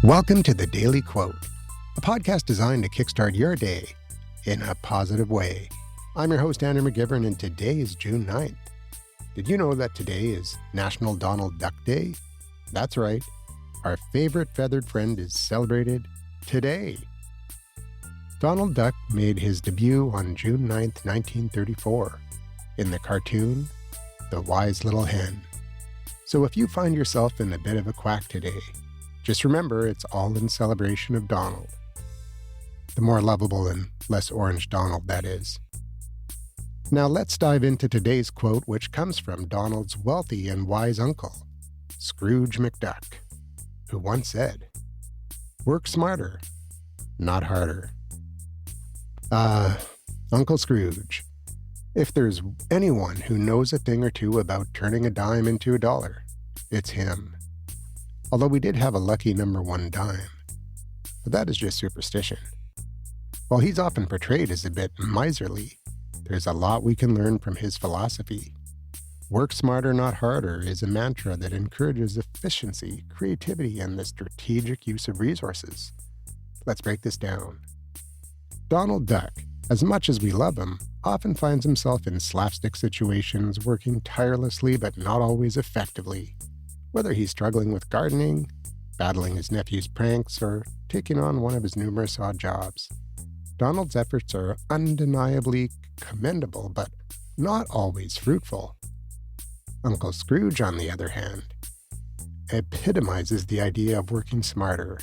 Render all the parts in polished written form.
Welcome to the Daily Quote, a podcast designed to kickstart your day in a positive way. I'm your host, Andrew McGivern, and today is June 9th. Did you know that today is National Donald Duck Day? That's right. Our favorite feathered friend is celebrated today. Donald Duck made his debut on June 9th, 1934, in the cartoon, The Wise Little Hen. So if you find yourself in a bit of a quack today, just remember it's all in celebration of Donald. The more lovable and less orange Donald, that is. Now let's dive into today's quote, which comes from Donald's wealthy and wise uncle, Scrooge McDuck, who once said, "Work smarter, not harder." Uncle Scrooge, if there's anyone who knows a thing or two about turning a dime into a dollar, it's him. Although we did have a lucky number one dime, but that is just superstition. While he's often portrayed as a bit miserly, there's a lot we can learn from his philosophy. Work smarter, not harder is a mantra that encourages efficiency, creativity, and the strategic use of resources. Let's break this down. Donald Duck, as much as we love him, often finds himself in slapstick situations, working tirelessly but not always effectively. Whether he's struggling with gardening, battling his nephew's pranks, or taking on one of his numerous odd jobs, Donald's efforts are undeniably commendable, but not always fruitful. Uncle Scrooge, on the other hand, epitomizes the idea of working smarter.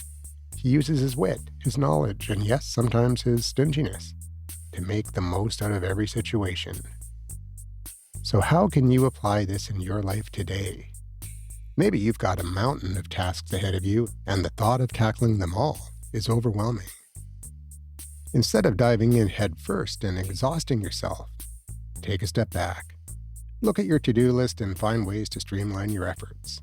He uses his wit, his knowledge, and yes, sometimes his stinginess, to make the most out of every situation. So how can you apply this in your life today? Maybe you've got a mountain of tasks ahead of you, and the thought of tackling them all is overwhelming. Instead of diving in head first and exhausting yourself, take a step back. Look at your to-do list and find ways to streamline your efforts.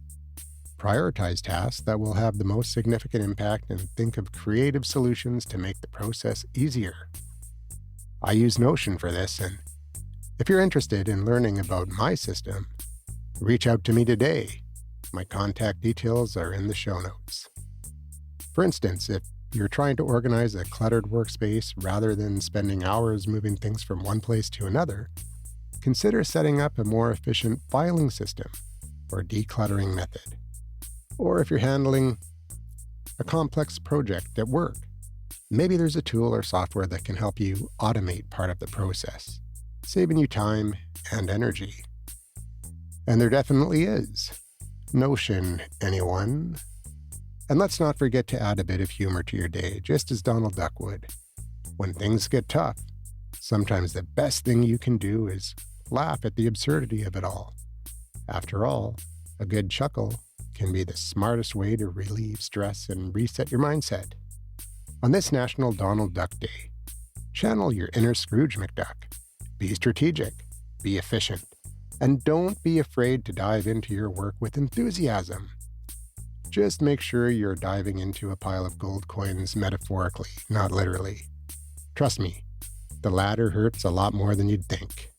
Prioritize tasks that will have the most significant impact and think of creative solutions to make the process easier. I use Notion for this, and if you're interested in learning about my system, reach out to me today. My contact details are in the show notes. For instance, if you're trying to organize a cluttered workspace rather than spending hours moving things from one place to another, consider setting up a more efficient filing system or decluttering method. Or if you're handling a complex project at work, maybe there's a tool or software that can help you automate part of the process, saving you time and energy. And there definitely is. Notion, anyone? And let's not forget to add a bit of humor to your day, just as Donald Duck would. When things get tough, sometimes the best thing you can do is laugh at the absurdity of it all. After all, a good chuckle can be the smartest way to relieve stress and reset your mindset. On this National Donald Duck Day, channel your inner Scrooge McDuck. Be strategic, be efficient, and don't be afraid to dive into your work with enthusiasm. Just make sure you're diving into a pile of gold coins metaphorically, not literally. Trust me, the latter hurts a lot more than you'd think.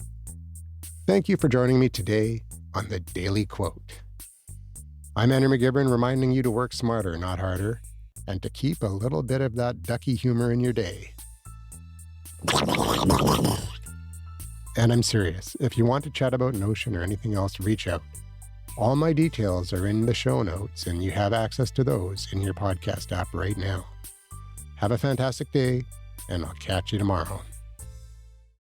Thank you for joining me today on the Daily Quote. I'm Andrew McGivern, reminding you to work smarter, not harder, and to keep a little bit of that ducky humor in your day. And I'm serious. If you want to chat about Notion or anything else, reach out. All my details are in the show notes, and you have access to those in your podcast app right now. Have a fantastic day, and I'll catch you tomorrow.